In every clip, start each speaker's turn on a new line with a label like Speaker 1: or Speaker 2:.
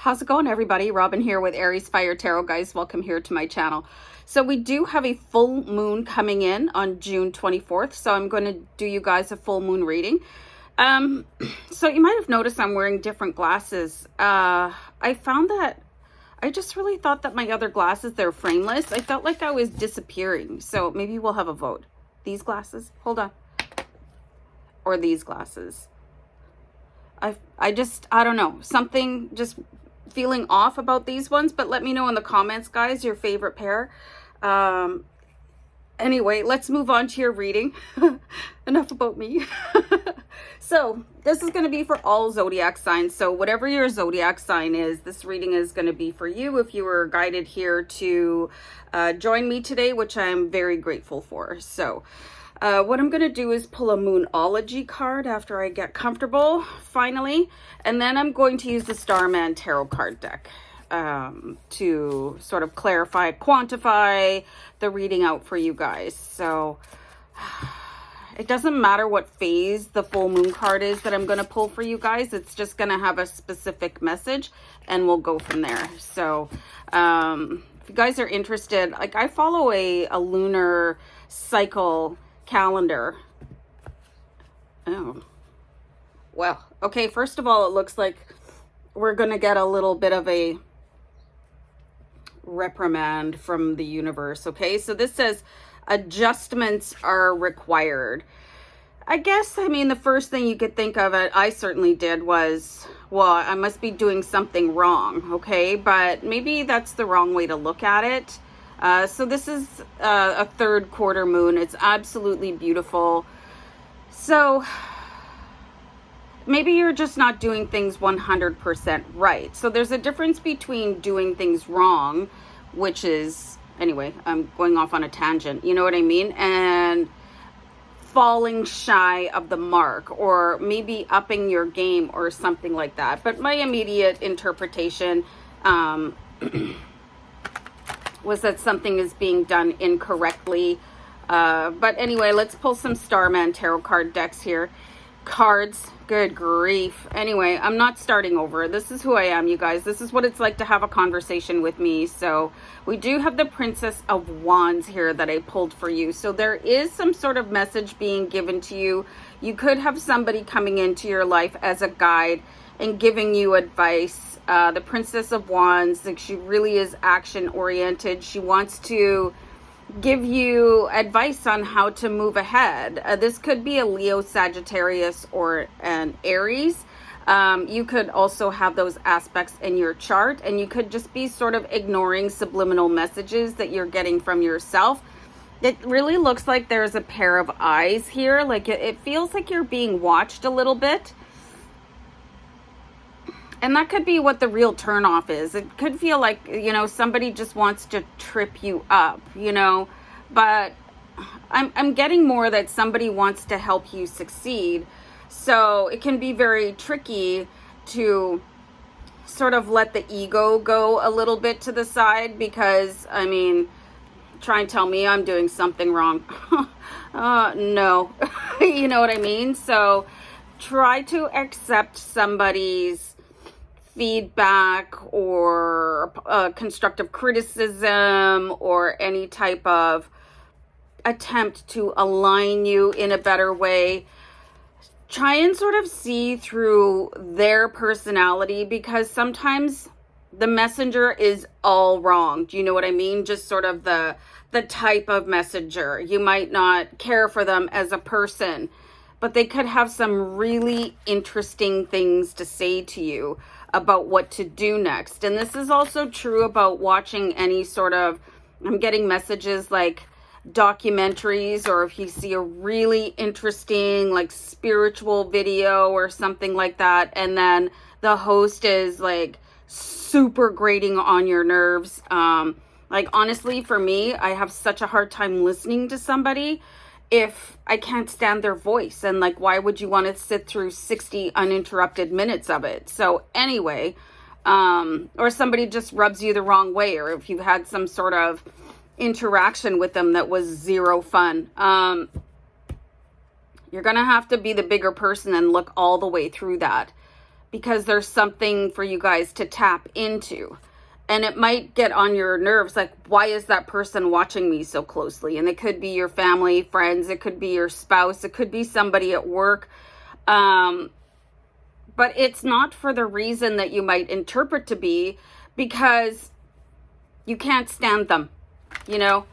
Speaker 1: How's it going, everybody? Robin here with AriesFireTarot, guys. Welcome here to my channel. So we do have a full moon coming in on June 24th. So I'm going to do you guys a full moon reading. So you might have noticed I'm wearing different glasses. I found that I just really thought that my other glasses, they're frameless. I felt like I was disappearing. So maybe we'll have a vote. These glasses, hold on. Or these glasses. I don't know, something just feeling off about these ones, but let me know in the comments, guys, your favorite pair. Anyway, let's move on to your reading. Enough about me. So this is going to be for all zodiac signs. So whatever your zodiac sign is, this reading is going to be for you if you were guided here to join me today, which I'm very grateful for. So what I'm going to do is pull a Moonology card after I get comfortable, finally. And then I'm going to use the Starman Tarot card deck to sort of clarify, quantify the reading out for you guys. So it doesn't matter what phase the full moon card is that I'm going to pull for you guys. It's just going to have a specific message and we'll go from there. So if you guys are interested, like I follow a lunar cycle calendar. Oh, well, okay, first of all, it looks like we're gonna get a little bit of a reprimand from the universe. Okay, so this says adjustments are required. I guess, I mean, the first thing you could think of, it, I certainly did, was, well, I must be doing something wrong. Okay, but maybe that's the wrong way to look at it. So this is a third quarter moon. It's absolutely beautiful. So maybe you're just not doing things 100% right. So there's a difference between doing things wrong, which is, anyway, I'm going off on a tangent, you know what I mean? And falling shy of the mark, or maybe upping your game or something like that. But my immediate interpretation, was that something is being done incorrectly. But anyway, let's pull some Starman Tarot card decks here. Cards, good grief. Anyway, I'm not starting over. This is who I am, you guys. This is what it's like to have a conversation with me. So we do have the Princess of Wands here that I pulled for you. So there is some sort of message being given to you. You could have somebody coming into your life as a guide and giving you advice. The Princess of Wands, like, she really is action oriented. She wants to give you advice on how to move ahead. This could be a Leo, Sagittarius, or an Aries. You could also have those aspects in your chart, and you could just be sort of ignoring subliminal messages that you're getting from yourself. It really looks like there's a pair of eyes here. Like it feels like you're being watched a little bit. And that could be what the real turnoff is. It could feel like, you know, somebody just wants to trip you up, you know, but I'm getting more that somebody wants to help you succeed. So it can be very tricky to sort of let the ego go a little bit to the side, because, I mean, try and tell me I'm doing something wrong. No, you know what I mean? So try to accept somebody's feedback or constructive criticism or any type of attempt to align you in a better way. Try and sort of see through their personality, because sometimes the messenger is all wrong. Do you know what I mean? Just sort of the type of messenger. You might not care for them as a person, but they could have some really interesting things to say to you about what to do next. And this is also true about watching any sort of, I'm getting messages like documentaries, or if you see a really interesting like spiritual video or something like that, and then the host is like super grating on your nerves. Like, honestly, for me, I have such a hard time listening to somebody if I can't stand their voice. And like, why would you want to sit through 60 uninterrupted minutes of it? So anyway, or somebody just rubs you the wrong way, or if you had some sort of interaction with them that was zero fun, you're gonna have to be the bigger person and look all the way through that. because there's something for you guys to tap into. And it might get on your nerves, like, why is that person watching me so closely? And it could be your family, friends, it could be your spouse, it could be somebody at work. But it's not for the reason that you might interpret to be, because you can't stand them, you know?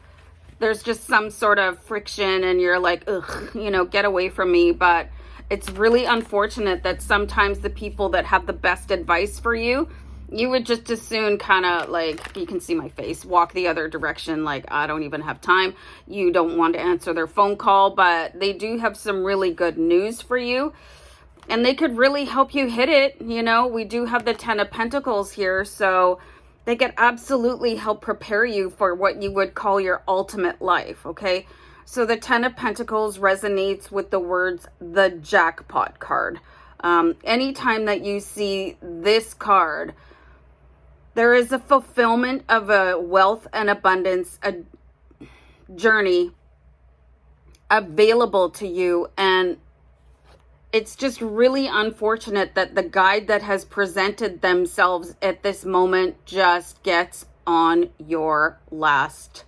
Speaker 1: There's just some sort of friction and you're like, ugh, you know, get away from me. But it's really unfortunate that sometimes the people that have the best advice for you, you would just as soon kind of like, you can see my face, walk the other direction. Like, I don't even have time. You don't want to answer their phone call, but they do have some really good news for you. And they could really help you hit it. You know, we do have the 10 of Pentacles here. So they could absolutely help prepare you for what you would call your ultimate life, okay? So the 10 of Pentacles resonates with the words, the jackpot card. Anytime that you see this card, there is a fulfillment of a wealth and abundance, a journey available to you. And it's just really unfortunate that the guide that has presented themselves at this moment just gets on your last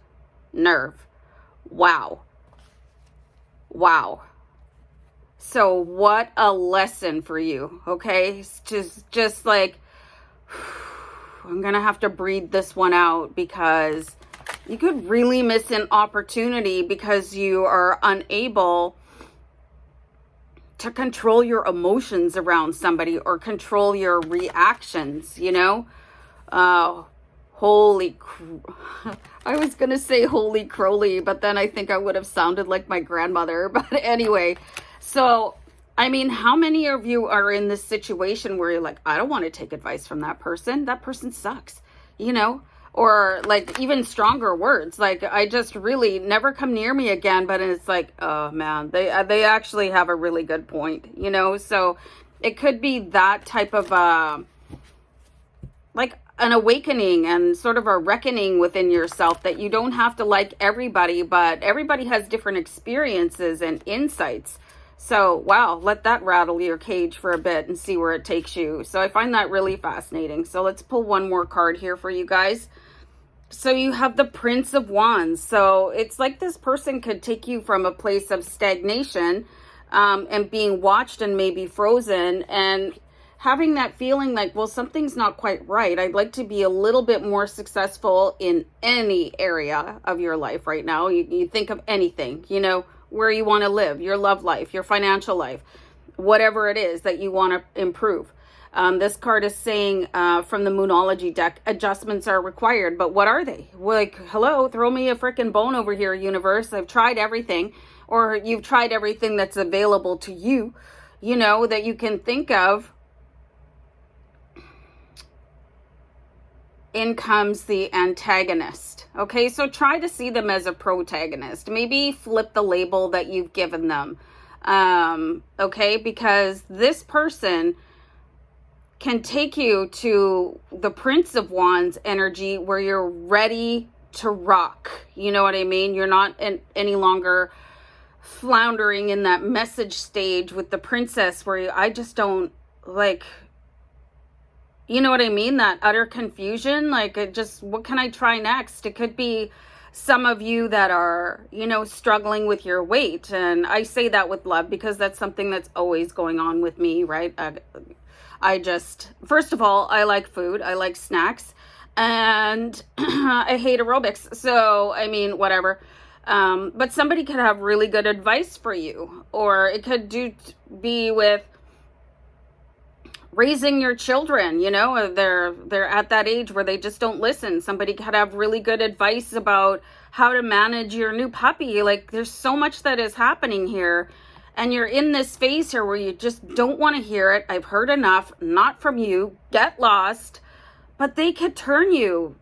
Speaker 1: nerve. Wow. Wow. So what a lesson for you, okay? It's just like, I'm going to have to breathe this one out, because you could really miss an opportunity because you are unable to control your emotions around somebody or control your reactions, you know? I was going to say holy crowley, but then I think I would have sounded like my grandmother. But anyway, so, I mean, how many of you are in this situation where you're like, I don't want to take advice from that person. That person sucks, you know? Or like even stronger words, like, I just really never come near me again. But it's like, oh man, they actually have a really good point, you know? So it could be that type of like an awakening and sort of a reckoning within yourself, that you don't have to like everybody, but everybody has different experiences and insights. So, wow, let that rattle your cage for a bit and see where it takes you. So I find that really fascinating. So let's pull one more card here for you guys. So you have the Prince of Wands. So it's like this person could take you from a place of stagnation and being watched and maybe frozen, and having that feeling like, well, something's not quite right. I'd like to be a little bit more successful in any area of your life right now. You think of anything, you know, where you want to live, your love life, your financial life, whatever it is that you want to improve. This card is saying from the Moonology deck, adjustments are required. But what are they? Like, hello, throw me a freaking bone over here, universe. I've tried everything. Or you've tried everything that's available to you, you know, that you can think of. In comes the antagonist. Okay, so try to see them as a protagonist. Maybe flip the label that you've given them. Okay, because this person can take you to the Prince of Wands energy where you're ready to rock. You know what I mean? You're not any longer floundering in that message stage with the princess where I just don't like... You know what I mean? That utter confusion, like, it just, what can I try next? It could be some of you that are, you know, struggling with your weight. And I say that with love because that's something that's always going on with me, right? I just, first of all, I like food. I like snacks. And I hate aerobics. So, I mean, whatever. But somebody could have really good advice for you. Or it could be with raising your children, you know, they're at that age where they just don't listen. Somebody could have really good advice about how to manage your new puppy. Like, there's so much that is happening here, and you're in this phase here where you just don't want to hear it. I've heard enough, not from you, get lost. But they could turn you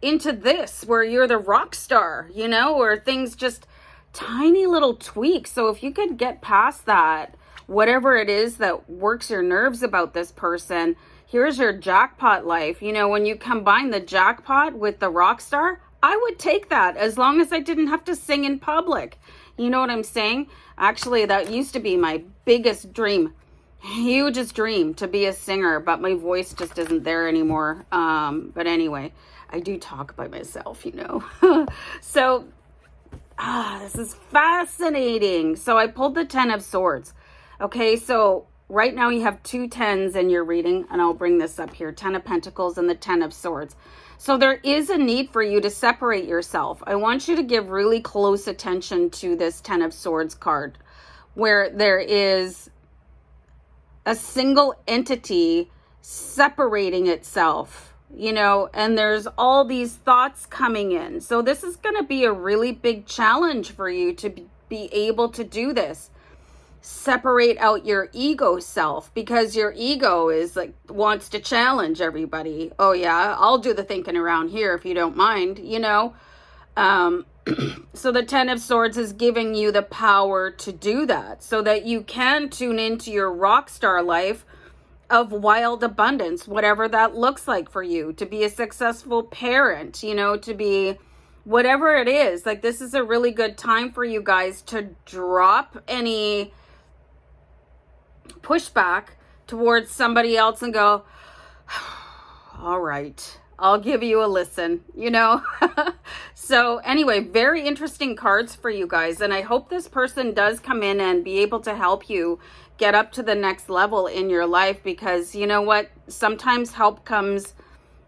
Speaker 1: into this where you're the rock star, you know, or things just tiny little tweaks. So if you could get past that, whatever it is that works your nerves about this person, here's your jackpot life. You know, when you combine the jackpot with the rock star, I would take that as long as I didn't have to sing in public. You know what I'm saying? Actually, that used to be my biggest dream, hugest dream to be a singer, but my voice just isn't there anymore. But anyway, I do talk by myself, you know. So, this is fascinating. So I pulled the 10 of Swords. Okay, so right now you have 2 10s in your reading, and I'll bring this up here, 10 of Pentacles and the 10 of Swords. So there is a need for you to separate yourself. I want you to give really close attention to this 10 of Swords card, where there is a single entity separating itself, you know, and there's all these thoughts coming in. So this is going to be a really big challenge for you to be able to do this. Separate out your ego self, because your ego is like, wants to challenge everybody. Oh yeah, I'll do the thinking around here if you don't mind, you know. So the 10 of Swords is giving you the power to do that, so that you can tune into your rock star life of wild abundance, whatever that looks like for you, to be a successful parent, you know, to be whatever it is. Like, this is a really good time for you guys to drop any pushback towards somebody else and go, all right, I'll give you a listen, you know. So anyway, very interesting cards for you guys, and I hope this person does come in and be able to help you get up to the next level in your life, because you know what, sometimes help comes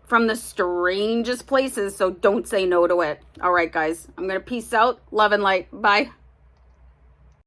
Speaker 1: from the strangest places, so don't say no to it. All right guys, I'm gonna peace out, love and light, bye.